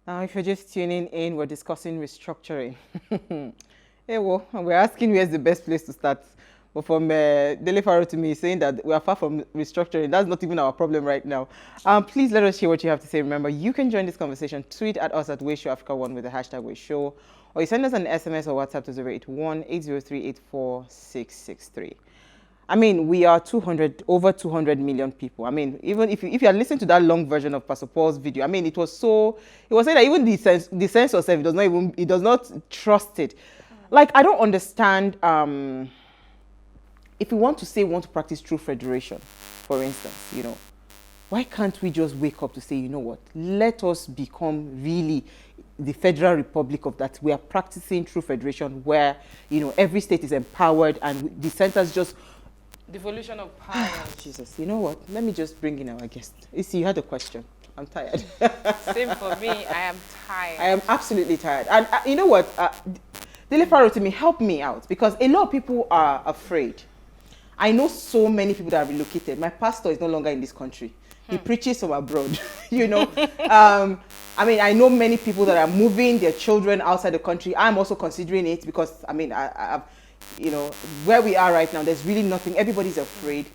If you're just tuning in, we're discussing restructuring. Hey, well, we're asking where's the best place to start. But from Dele Farotimi saying that we are far from restructuring, that's not even our problem right now. Please let us hear what you have to say. Remember, you can join this conversation. Tweet at us at WadeShowAfrica1 with the hashtag WadeShow, or you send us an SMS or WhatsApp to 081-803-84663. I mean, we are over 200 million people. I mean, even if you are listening to that long version of Pastor Paul's video, I mean, it was saying that even the censor self, it does not trust it. Like, I don't understand, if we want to practice true federation, for instance, why can't we just wake up to say, you know what, let us become really the federal republic of that. We are practicing true federation where, every state is empowered and the centers just devolution of power. Jesus, you know what? Let me just bring in our guest. You see, you had a question. I'm tired. Same for me. I am tired. I am absolutely tired. And you know what? Dele Farotimi, help me out, because a lot of people are afraid. I know so many people that are relocated. My pastor is no longer in this country. He preaches from abroad, I mean, I know many people that are moving their children outside the country. I'm also considering it because, I mean, I've where we are right now, there's really nothing. Everybody's afraid.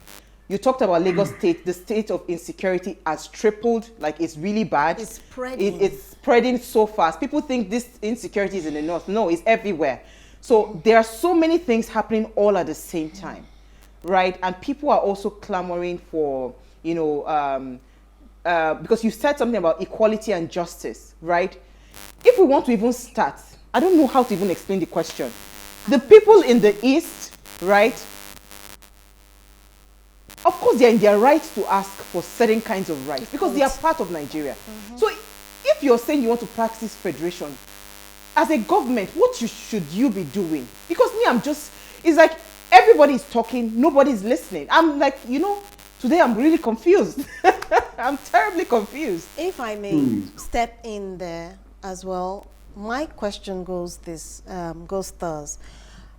You talked about Lagos State. The state of insecurity has tripled. Like, it's really bad. It's spreading. It's spreading so fast. People think this insecurity is in the north. No, it's everywhere. So there are so many things happening all at the same time, right? And people are also clamoring for, because you said something about equality and justice, right? If we want to even start, I don't know how to even explain the question. The people in the East, right? Of course, they're in their right to ask for certain kinds of rights because they are part of Nigeria. So if you're saying you want to practice federation, as a government, what should you be doing? Because it's like everybody is talking, nobody's listening. I'm like, today I'm really confused. I'm terribly confused. If I may step in there as well, my question goes thus: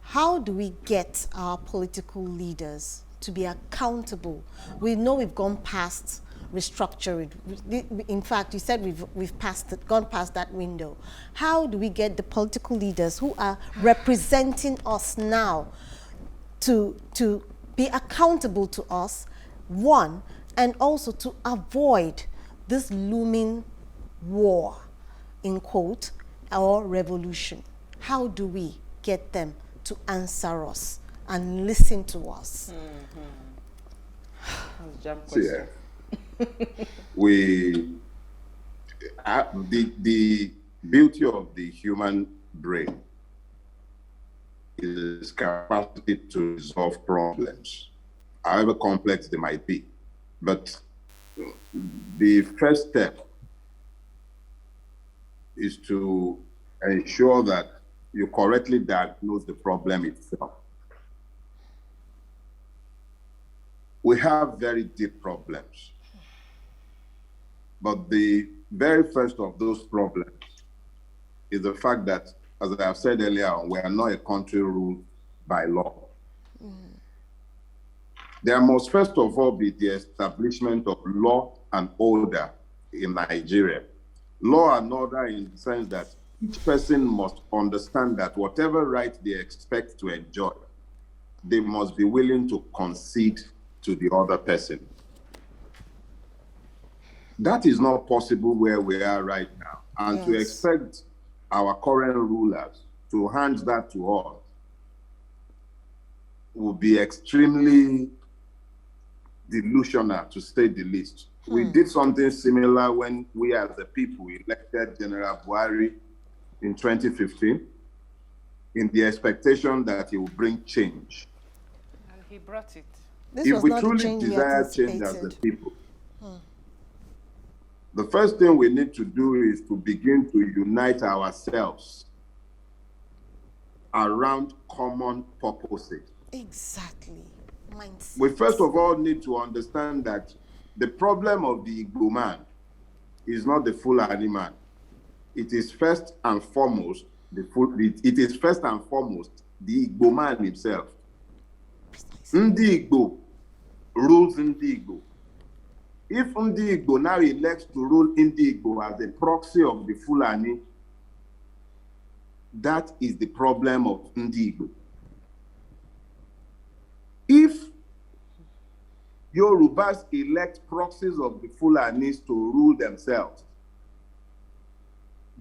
how do we get our political leaders to be accountable? We know we've gone past restructuring. In fact, you said we've gone past that window. How do we get the political leaders who are representing us now to be accountable to us, one, and also to avoid this looming war, in quote, or revolution? How do we get them to answer us and listen to us? Yeah. The beauty of the human brain is capacity to resolve problems, however complex they might be. But the first step is to ensure that you correctly diagnose the problem itself. We have very deep problems. But the very first of those problems is the fact that, as I have said earlier, we are not a country ruled by law. There must first of all be the establishment of law and order in Nigeria. Law and order in the sense that each person must understand that whatever right they expect to enjoy, they must be willing to concede to the other person. That is not possible where we are right now. And to expect our current rulers to hand that to us would be extremely delusional, to say the least. We did something similar when we as a people elected General Buhari in 2015 in the expectation that he would bring change. And he brought it. If we truly desire change as a people, the first thing we need to do is to begin to unite ourselves around common purposes. Exactly. Mindset. We first of all need to understand that the problem of the Igbo man is not the Fulani man. It is first and foremost the Igbo man himself. Ndi Igbo rules Ndi Igbo. If Ndi Igbo now elects to rule Ndi Igbo as a proxy of the Fulani, that is the problem of Ndi Igbo. If Yorubas elect proxies of the Fulanis to rule themselves,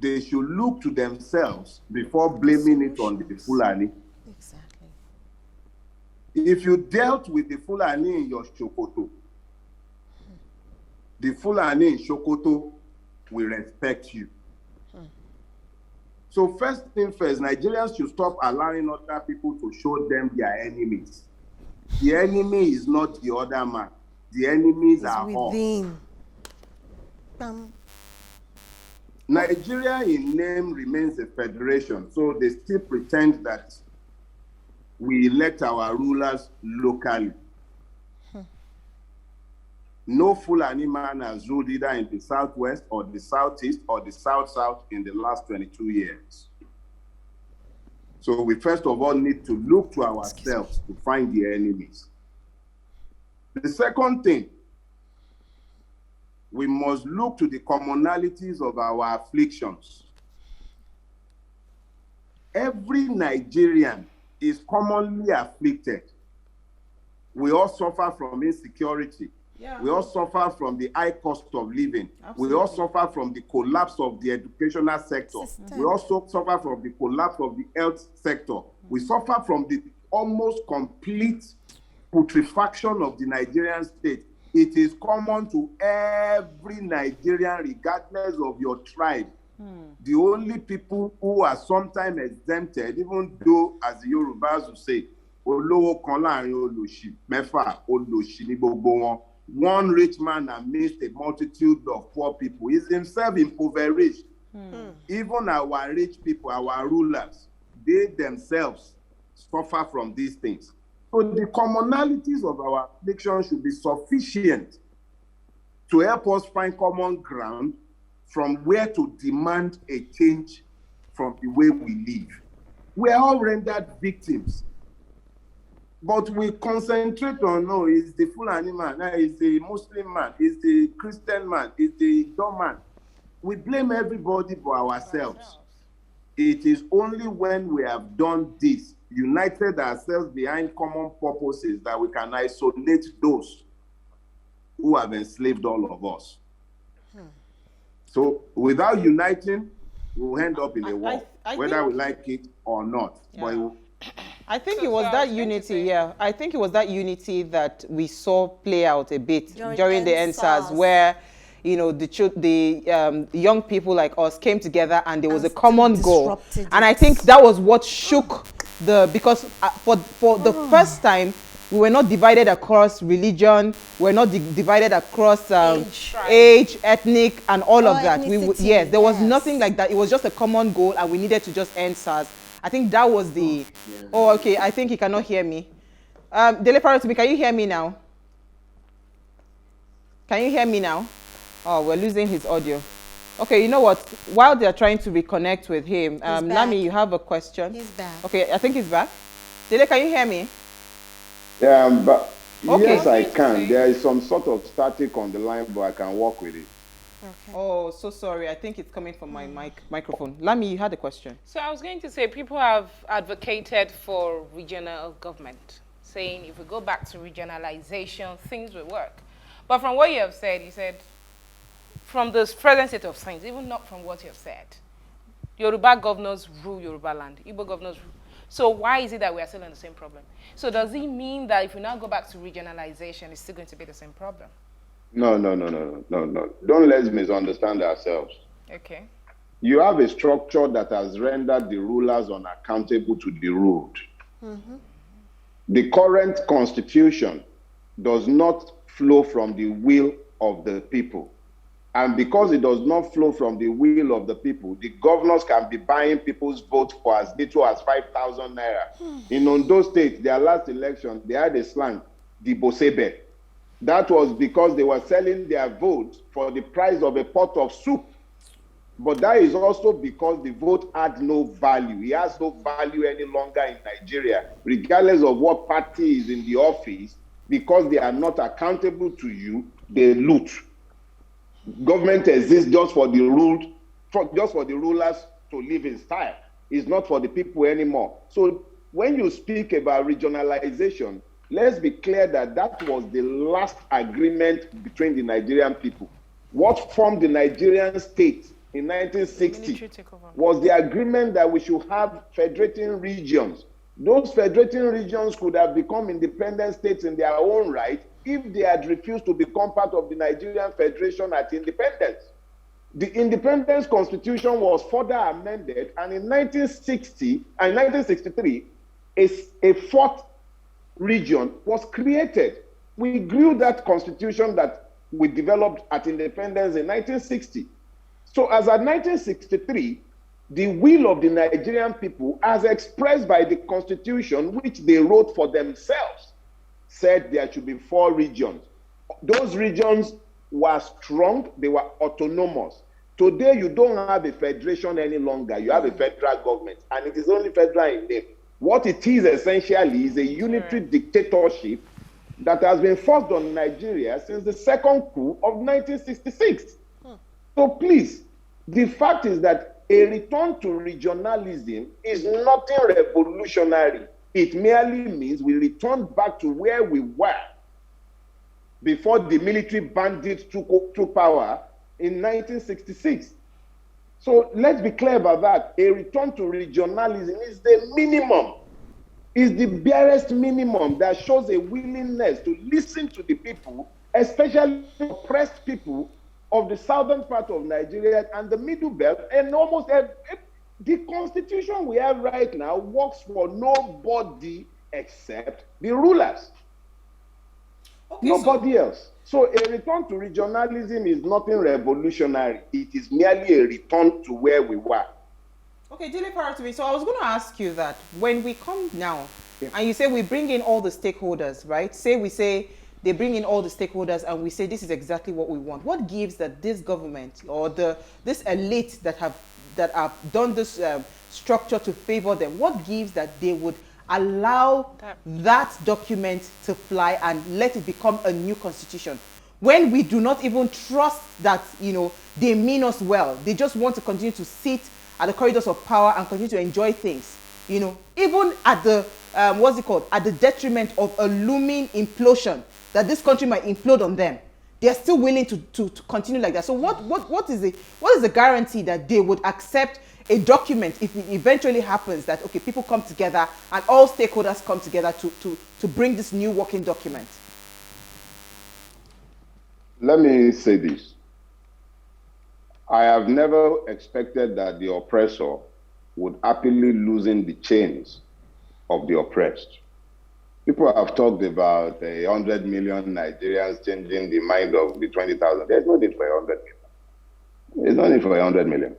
they should look to themselves before blaming it on the Fulani. Exactly. If you dealt with the Fulani in your Sokoto, the Fulani in Sokoto will respect you. So first thing first, Nigerians should stop allowing other people to show them their enemies. The enemy is not the other man. The enemies are within. Nigeria in name remains a federation, so they still pretend that we elect our rulers locally. No Fulani man has ruled either in the southwest or the southeast or the south-south in the last 22 years. So we first of all need to look to ourselves to find the enemies. The second thing, we must look to the commonalities of our afflictions. Every Nigerian is commonly afflicted. We all suffer from insecurity. Yeah. We all suffer from the high cost of living. Absolutely. We all suffer from the collapse of the educational sector. We also suffer from the collapse of the health sector. We suffer from the almost complete putrefaction of the Nigerian state. It is common to every Nigerian, regardless of your tribe. The only people who are sometimes exempted, even though, as the Yorubas will say, Olowo kan láàrin oloshi, mẹ́fà oloshi ní gbogbo wọn. One rich man amidst a multitude of poor people is himself impoverished. Even our rich people, our rulers, they themselves suffer from these things. So the commonalities of our affliction should be sufficient to help us find common ground from where to demand a change from the way we live. We are all rendered victims. But we concentrate on, no, it's the Fulani man, it's the Muslim man, it's the Christian man, it's the Dom man. We blame everybody for ourselves. It is only when we have done this, united ourselves behind common purposes, that we can isolate those who have enslaved all of us. So without uniting, we'll end up in a war, whether we like it or not. Yeah. But I think it was that unity, I think it was that unity that we saw play out a bit during the NSAS, where, you know, the young people like us came together and there was a common goal. And I think that was what shook because for the first time, we were not divided across religion, we were not divided across age, ethnic, and all of that. Yes, there was nothing like that. It was just a common goal and we needed to just end SARS. I think that was the... Oh, okay. I think he cannot hear me. Dele Farotimi, can you hear me now? Can you hear me now? Oh, we're losing his audio. Okay, you know what? While they're trying to reconnect with him, Lami, you have a question? He's back. Okay, I think he's back. Dele, can you hear me? Yeah, but Okay. yes, I can. There is some sort of static on the line, but I can work with it. Okay. Oh, so sorry. I think it's coming from my microphone. Lami, you had a question. So I was going to say, people have advocated for regional government, saying if we go back to regionalization, things will work. But from what you have said, you said, from the present state of things, even not from what you have said, Yoruba governors rule Yoruba land, Igbo governors rule. So why is it that we are still in the same problem? So does it mean that if we now go back to regionalization, it's still going to be the same problem? No. Don't let's misunderstand ourselves. Okay. You have a structure that has rendered the rulers unaccountable to the ruled. The current constitution does not flow from the will of the people. And because it does not flow from the will of the people, the governors can be buying people's votes for as little as 5,000 naira. In Ondo State, their last election, they had a slang, the Bosebe. That was because they were selling their votes for the price of a pot of soup. But that is also because the vote had no value. It has no value any longer in Nigeria, regardless of what party is in the office, because they are not accountable to you. they loot. Government exists just for the rulers to live in style. It's not for the people anymore. So when you speak about regionalization, let's be clear that that was the last agreement between the Nigerian people. What formed the Nigerian state in 1960 was the agreement that we should have federating regions. Those federating regions could have become independent states in their own right if they had refused to become part of the Nigerian Federation at independence. The Independence Constitution was further amended, and in 1960 and 1963, a fourth region was created. We grew that constitution that we developed at independence in 1960. So as at 1963, the will of the Nigerian people, as expressed by the constitution, which they wrote for themselves, said there should be 4 regions. Those regions were strong, they were autonomous. Today, you don't have a federation any longer. You have a federal government, and it is only federal in name. What it is essentially is a unitary dictatorship that has been forced on Nigeria since the second coup of 1966. So please, the fact is that a return to regionalism is nothing revolutionary. It merely means we return back to where we were before the military bandits took power in 1966. So let's be clear about that. A return to regionalism is the minimum, is the barest minimum that shows a willingness to listen to the people, especially oppressed people of the southern part of Nigeria and the middle belt, and almost the constitution we have right now works for nobody except the rulers. Okay, nobody else. So a return to regionalism is nothing revolutionary. It is merely a return to where we were. Okay, Dele Farotimi, so I was going to ask you that when we come now, and you say we bring in all the stakeholders, right? We say they bring in all the stakeholders and we say this is exactly what we want. What gives that this government or this elite that have done this structure to favor them, what gives that they would allow that document to fly and let it become a new constitution when we do not even trust that, you know, they mean us well? They just want to continue to sit at the corridors of power and continue to enjoy things, you know, even at the at the detriment of a looming implosion that this country might implode on them. They are still willing to continue like that. So what is the guarantee that they would accept a document if it eventually happens that, okay, people come together and all stakeholders come together to bring this new working document? Let me say this. I have never expected that the oppressor would happily loosen the chains of the oppressed. People have talked about 100 million Nigerians changing the mind of the 20,000. There's no need for 100 million. There's no need for 100 million.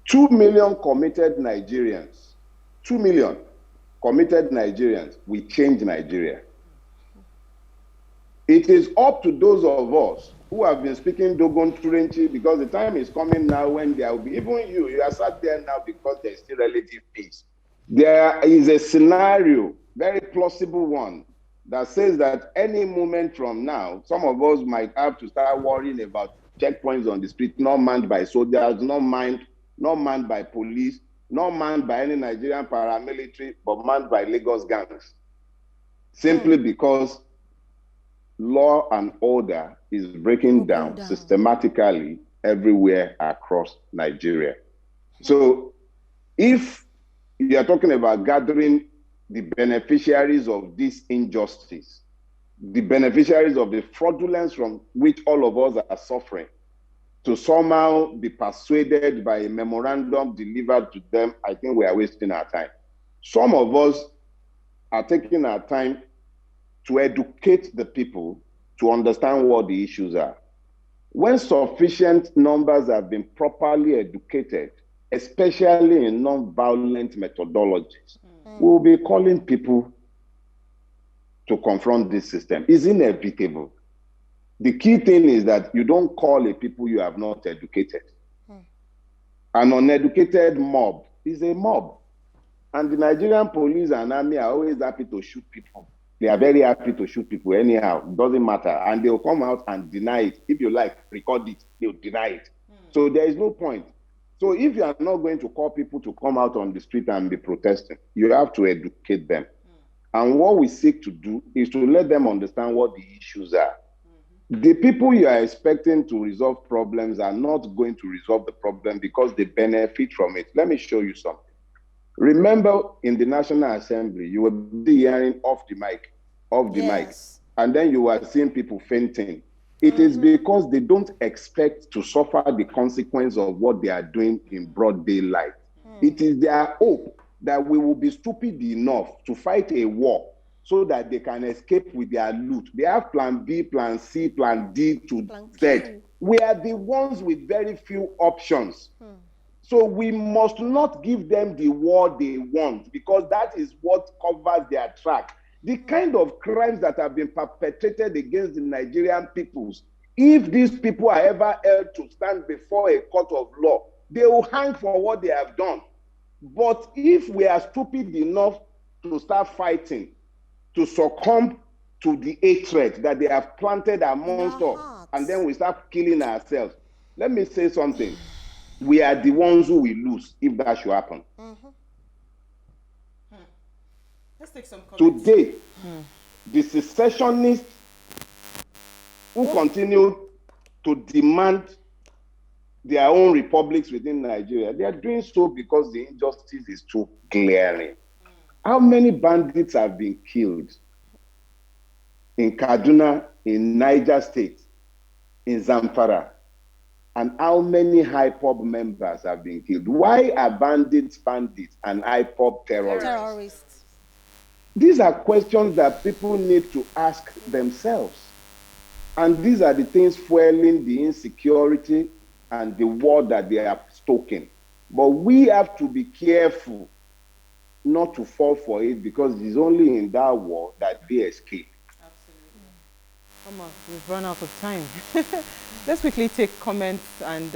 2 million committed Nigerians, 2 million committed Nigerians will change Nigeria. It is up to those of us who have been speaking Dogon Turenchi, because the time is coming now when there will be, even you are sat there now because there's still relative peace. There is a scenario, very plausible one, that says that any moment from now, some of us might have to start worrying about checkpoints on the street, not manned by soldiers, not manned by police, not manned by any Nigerian paramilitary, but manned by Lagos gangs. Simply because law and order is breaking down systematically everywhere across Nigeria. So if you are talking about gathering the beneficiaries of this injustice, the beneficiaries of the fraudulence from which all of us are suffering, to somehow be persuaded by a memorandum delivered to them, I think we are wasting our time. Some of us are taking our time to educate the people to understand what the issues are. When sufficient numbers have been properly educated, especially in non-violent methodologies, we will be calling people to confront this system. It's inevitable. The key thing is that you don't call a people you have not educated. An uneducated mob is a mob. And the Nigerian police and army are always happy to shoot people. They are very happy to shoot people anyhow. Doesn't matter. And they'll come out and deny it. If you like, record it. They'll deny it. So there is no point. So if you are not going to call people to come out on the street and be protesting, you have to educate them. And what we seek to do is to let them understand what the issues are. The people you are expecting to resolve problems are not going to resolve the problem because they benefit from it. Let me show you something. Remember in the National Assembly, you were hearing off the mic, and then you were seeing people fainting. It is because they don't expect to suffer the consequence of what they are doing in broad daylight. It is their hope that we will be stupid enough to fight a war so that they can escape with their loot. They have plan B, plan C, plan D to Z. We are the ones with very few options. So we must not give them the war they want, because that is what covers their track. The kind of crimes that have been perpetrated against the Nigerian peoples, if these people are ever held to stand before a court of law, they will hang for what they have done. But if we are stupid enough to start fighting, to succumb to the hatred that they have planted amongst us, and then we start killing ourselves, let me say something. We are the ones who will lose if that should happen. Let's take some comments. Today, the secessionists who continue to demand their own republics within Nigeria, they are doing so because the injustice is too glaring. How many bandits have been killed in Kaduna, in Niger State, in Zamfara? And how many IPOB members have been killed? Why are bandits and IPOB terrorists? These are questions that people need to ask themselves. And these are the things fueling the insecurity and the war that they are stoking. But we have to be careful not to fall for it, because it's only in that war that they escape. Absolutely. Come on, we've run out of time. Let's quickly take comments and...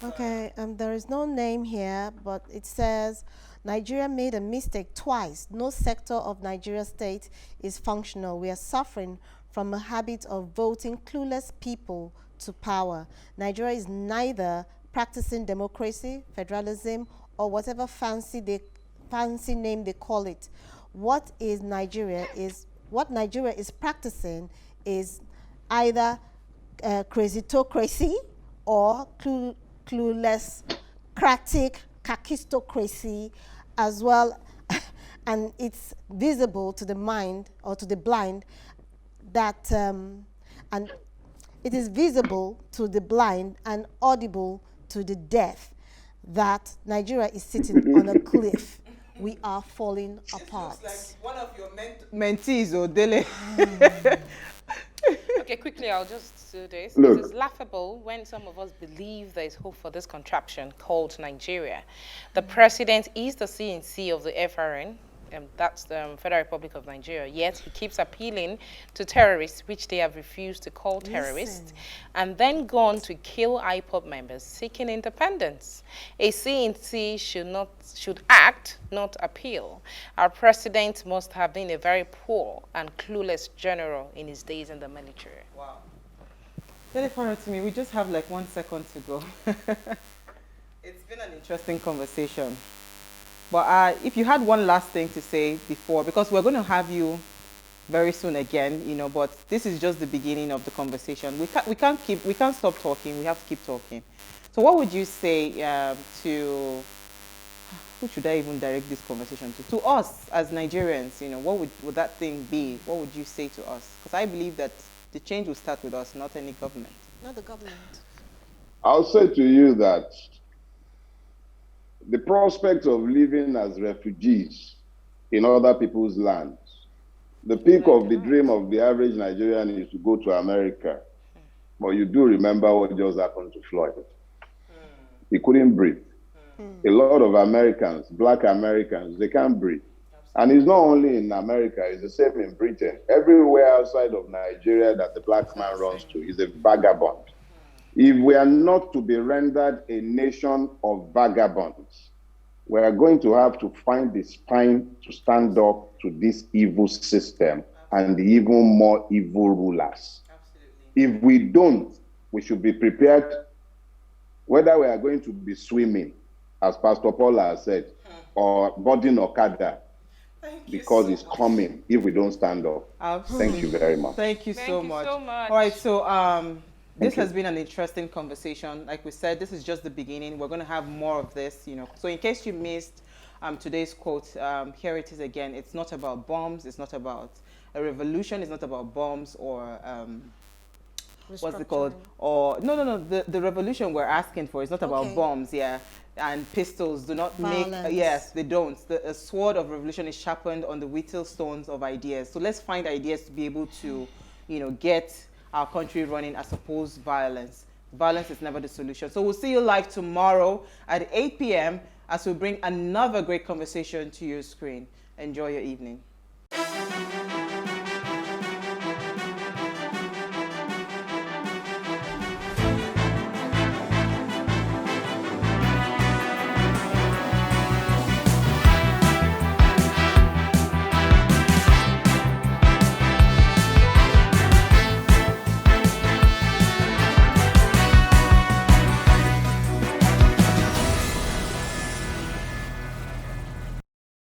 Okay, there is no name here, but it says, Nigeria made a mistake twice. No sector of Nigeria state is functional. We are suffering from a habit of voting clueless people to power. Nigeria is neither practicing democracy, federalism, or whatever fancy name they call it. What Nigeria is practicing is either crazytocracy or clueless kakistocracy as well. And it's visible to the mind or to the blind that and it is visible to the blind and audible to the deaf that Nigeria is sitting on a cliff. We are falling apart. Looks like one of your mentees, or Dele. Okay, quickly, I'll just do this. Look. It is laughable when some of us believe there is hope for this contraption called Nigeria. The president is the CNC of the FRN, that's the Federal Republic of Nigeria, yet he keeps appealing to terrorists, which they have refused to call terrorists, and then go on to kill IPOB members seeking independence. A CNC should act, not appeal. Our president must have been a very poor and clueless general in his days in the military. Wow. Dele Farotimi, we just have like 1 second to go. It's been an interesting conversation. But if you had one last thing to say before, because we're going to have you very soon again, you know, but this is just the beginning of the conversation. We can't stop talking. We have to keep talking. So what would you say to, who should I even direct this conversation to? To us as Nigerians, you know, what would that thing be? What would you say to us? Because I believe that the change will start with us, not any government. Not the government. I'll say to you that the prospect of living as refugees in other people's lands, the peak of the dream of the average Nigerian is to go to America. But you do remember what just happened to Floyd. He couldn't breathe. A lot of Americans, black Americans, they can't breathe. And it's not only in America, it's the same in Britain. Everywhere outside of Nigeria that the black man runs to is a vagabond. If we are not to be rendered a nation of vagabonds, we are going to have to find the spine to stand up to this evil system and the even more evil rulers. Absolutely. If we don't, we should be prepared, whether we are going to be swimming, as Pastor Paula has said, or boarding Okada, because it's coming if we don't stand up. Absolutely. Thank you very much. Thank you so much. All right, so this has been an interesting conversation. Like we said, this is just the beginning. We're going to have more of this, you know. So in case you missed today's quote, here it is again. It's not about bombs. It's not about a revolution. It's not about bombs or what's it called? Or no. The revolution we're asking for is not about bombs, and pistols. Do not Violence. make. Yes, they don't. The sword of revolution is sharpened on the whittle stones of ideas. So let's find ideas to be able to, you know, get our country running as opposed violence. Violence is never the solution. So we'll see you live tomorrow at 8 p.m. as we bring another great conversation to your screen. Enjoy your evening.